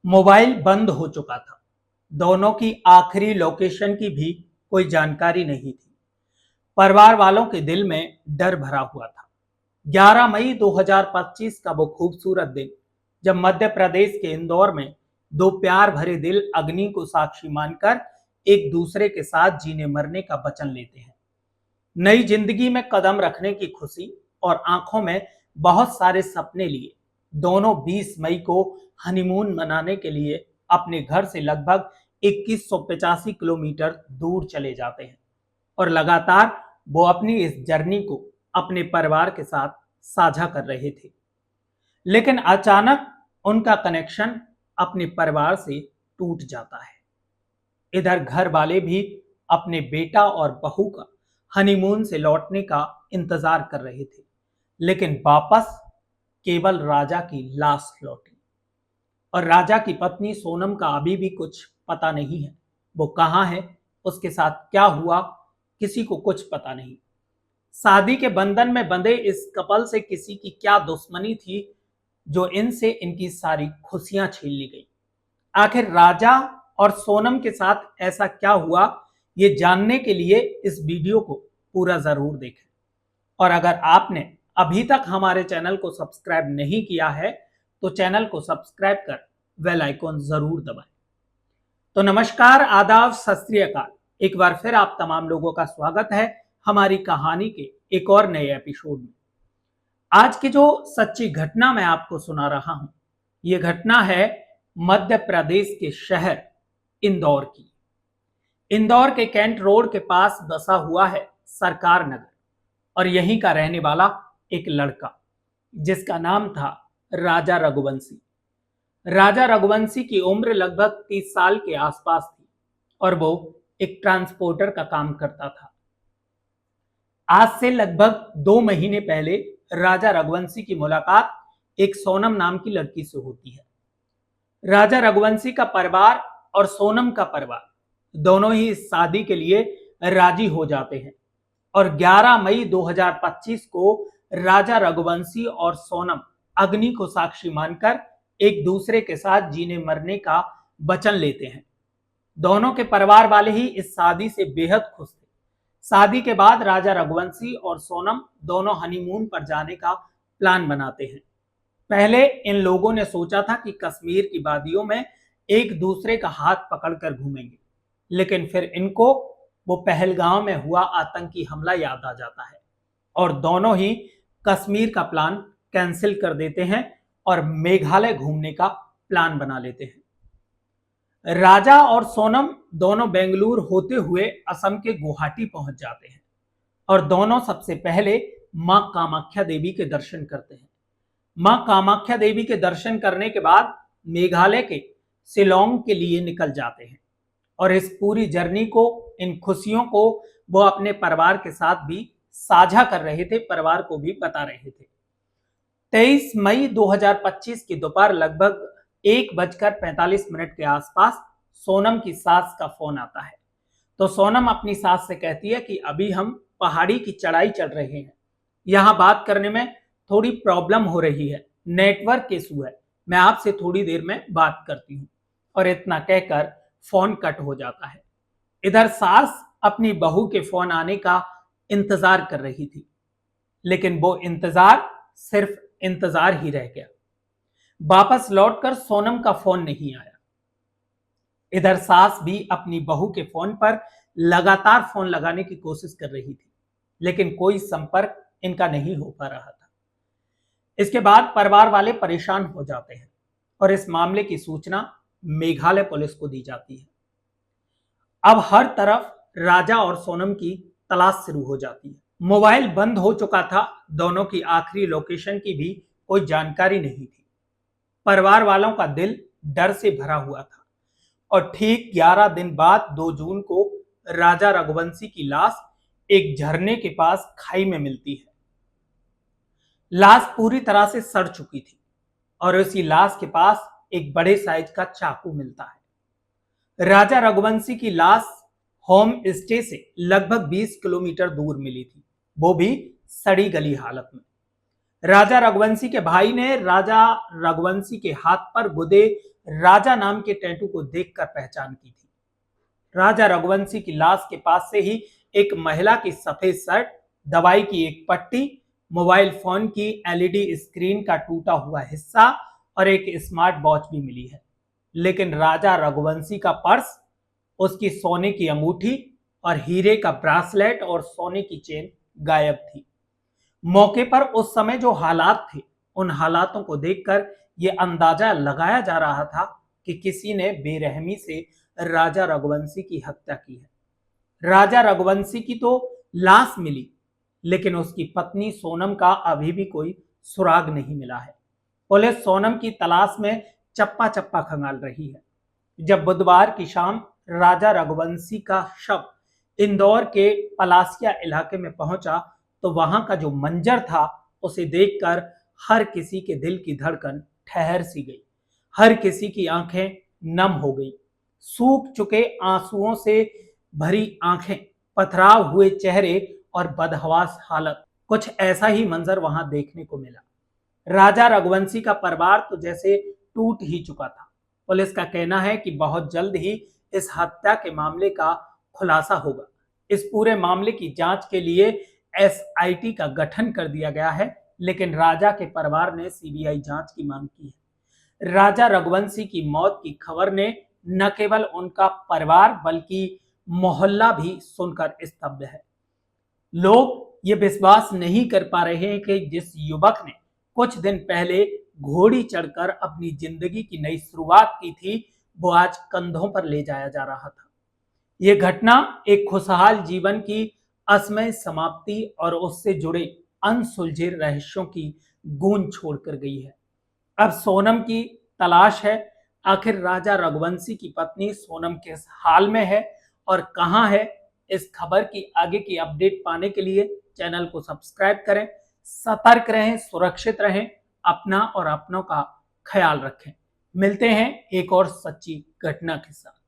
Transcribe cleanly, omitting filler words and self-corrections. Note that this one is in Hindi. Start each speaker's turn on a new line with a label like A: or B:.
A: मोबाइल बंद हो चुका था। दोनों की आखिरी लोकेशन की भी कोई जानकारी नहीं थी। परिवार वालों के दिल में डर भरा हुआ था। 11 मई 2025 का वो खूबसूरत दिन, जब मध्य प्रदेश के इंदौर में दो प्यार भरे दिल अग्नि को साक्षी मानकर एक दूसरे के साथ जीने मरने का वचन लेते हैं। नई जिंदगी में कदम रखने की खुशी और आंखों में बहुत सारे सपने लिए दोनों 20 मई को हनीमून मनाने के लिए अपने घर से लगभग 2185 किलोमीटर दूर चले जाते हैं और लगातार वो अपनी इस जर्नी को अपने परिवार के साथ साझा कर रहे थे। लेकिन अचानक उनका कनेक्शन अपने परिवार से टूट जाता है। इधर घर वाले भी अपने बेटा और बहू का हनीमून से लौटने का इंतजार कर रहे थे, लेकिन वापस केवल राजा की लाश लौटी। और राजा की पत्नी सोनम का अभी भी कुछ पता नहीं है। वो कहाँ है, उसके साथ क्या हुआ, किसी को कुछ पता नहीं। शादी के बंधन में बंधे इस कपल से किसी की क्या दुश्मनी थी जो इनसे इनकी सारी खुशियां छीन ली गई। आखिर राजा और सोनम के साथ ऐसा क्या हुआ, ये जानने के लिए इस वीडियो को पूरा जरूर देखें। और अगर आपने अभी तक हमारे चैनल को सब्सक्राइब नहीं किया है तो चैनल को सब्सक्राइब कर बेल आइकॉन जरूर दबाएं। तो नमस्कार, आदाब, सत श्री अकाल। एक बार फिर आप तमाम लोगों का स्वागत है हमारी कहानी के एक और नए एपिसोड में। आज की जो सच्ची घटना मैं आपको सुना रहा हूं, यह घटना है मध्य प्रदेश के शहर इंदौर की। इंदौर के कैंट रोड के पास बसा हुआ है सरकार नगर, और यहीं का रहने वाला एक लड़का जिसका नाम था राजा रघुवंशी। राजा रघुवंशी की उम्र लगभग 30 साल के आसपास थी और वो एक ट्रांसपोर्टर का काम करता था। आज से लगभग 2 महीने पहले राजा रघुवंशी की मुलाकात एक सोनम नाम की लड़की से होती है। राजा रघुवंशी का परिवार और सोनम का परिवार दोनों ही इस शादी के लिए राजी हो जाते हैं और 11 मई 2025 को राजा रघुवंशी और सोनम अग्नि को साक्षी मानकर एक दूसरे के साथ जीने मरने का वचन लेते हैं। दोनों के परिवार वाले ही इस शादी से बेहद खुश थे। शादी के बाद राजा रघुवंशी और सोनम दोनों हनीमून पर जाने का प्लान बनाते हैं। पहले इन लोगों ने सोचा था कि कश्मीर की वादियों में एक दूसरे का हाथ पकड़कर घूमेंगे, लेकिन फिर इनको वो पहलगांव में हुआ आतंकी हमला याद आ जाता है और दोनों ही कश्मीर का प्लान कैंसिल कर देते हैं और मेघालय घूमने का प्लान बना लेते हैं। राजा और सोनम दोनों बेंगलुरु होते हुए असम के गुवाहाटी पहुंच जाते हैं और दोनों सबसे पहले मां कामाख्या देवी के दर्शन करते हैं। मां कामाख्या देवी के दर्शन करने के बाद मेघालय के शिलोंग के लिए निकल जाते हैं और इस पूरी जर्नी को, इन खुशियों को वो अपने परिवार के साथ भी साझा कर रहे थे, परिवार को भी बता रहे थे। 23 मई 2025 की दोपहर लगभग 1:45 के आसपास सोनम की सास का फोन आता है। तो सोनम अपनी सास से कहती है कि अभी हम पहाड़ी की चढ़ाई चढ़ रहे हैं, यहाँ बात करने में थोड़ी प्रॉब्लम हो रही है, नेटवर्क इशू है, मैं आपसे थोड़ी देर में बात करती हूँ। और इतना कहकर फोन कट हो जाता है। इधर सास अपनी बहू के फोन आने का इंतजार कर रही थी, लेकिन वो इंतजार सिर्फ इंतजार ही रह गया। वापस लौटकर सोनम का फोन नहीं आया। इधर सास भी अपनी बहू के फोन पर लगातार फोन लगाने की कोशिश कर रही थी, लेकिन कोई संपर्क इनका नहीं हो पा रहा था। इसके बाद परिवार वाले परेशान हो जाते हैं और इस मामले की सूचना मेघालय पुलिस को दी जाती है। अब हर तरफ राजा और सोनम की तलाश शुरू हो जाती है। मोबाइल बंद हो चुका था, दोनों की आखिरी लोकेशन की भी कोई जानकारी नहीं थी। परिवार वालों का दिल डर से भरा हुआ था और ठीक 11 दिन बाद 2 जून को राजा रघुवंशी की लाश एक झरने के पास खाई में मिलती है। लाश पूरी तरह से सड़ चुकी थी और उसी लाश के पास एक बड़े साइज का चाकू मिलता है। राजा रघुवंशी की लाश होम स्टे से लगभग 20 किलोमीटर दूर मिली थी, वो भी सड़ी गली हालत में। राजा रघुवंशी के भाई ने राजा रघुवंशी के हाथ पर गुदे राजा नाम के टैटू को देखकर पहचान की थी। राजा रघुवंशी की लाश के पास से ही एक महिला की सफेद शर्ट, दवाई की एक पट्टी, मोबाइल फोन की एलईडी स्क्रीन का टूटा हुआ हिस्सा और एक स्मार्ट वॉच भी मिली है। लेकिन राजा रघुवंशी का पर्स, उसकी सोने की अंगूठी और हीरे का ब्रासलेट और सोने की चेन गायब थी। मौके पर उस समय जो हालात थे, उन हालातों को देखकर यह अंदाजा लगाया जा रहा था कि किसी ने बेरहमी से राजा रघुवंशी की हत्या की है। राजा रघुवंशी की तो लाश मिली, लेकिन उसकी पत्नी सोनम का अभी भी कोई सुराग नहीं मिला है। पुलिस सोनम की तलाश में चप्पा चप्पा खंगाल रही है। जब बुधवार की शाम राजा रघुवंशी का शव इंदौर के पलासिया इलाके में पहुंचा तो वहां का जो मंजर था, उसे देखकर हर किसी के दिल की धड़कन ठहर सी गई। हर किसी की आंखें नम हो गई। सूख चुके आंसुओं से भरी आंखें, पथराव हुए चेहरे और बदहवास हालत, कुछ ऐसा ही मंजर वहां देखने को मिला। राजा रघुवंशी का परिवार तो जैसे टूट ही चुका था। पुलिस का कहना है कि बहुत जल्द ही इस हत्या के मामले का खुलासा होगा। इस पूरे मामले की जांच के लिए एसआईटी का गठन कर दिया गया है, लेकिन राजा के परिवार ने सीबीआई जांच की मांग की है। राजा रघुवंशी की मौत की खबर ने न केवल उनका परिवार बल्कि मोहल्ला भी सुनकर स्तब्ध है। लोग ये विश्वास नहीं कर पा रहे हैं कि जिस युवक ने कुछ दिन पहले घोड़ी चढ़कर अपनी जिंदगी की नई शुरुआत की थी, वो आज कंधों पर ले जाया जा रहा था। ये घटना एक खुशहाल जीवन की असमय समाप्ति और उससे जुड़े अनसुलझे रहस्यों की गूंज छोड़कर गई है। अब सोनम की तलाश है। आखिर राजा रघुवंशी की पत्नी सोनम किस हाल में है और कहां है? इस खबर की आगे की अपडेट पाने के लिए चैनल को सब्सक्राइब करें। सतर्क रहें, सुरक्षित रहें, अपना और अपनों का ख्याल रखें। मिलते हैं एक और सच्ची घटना के साथ।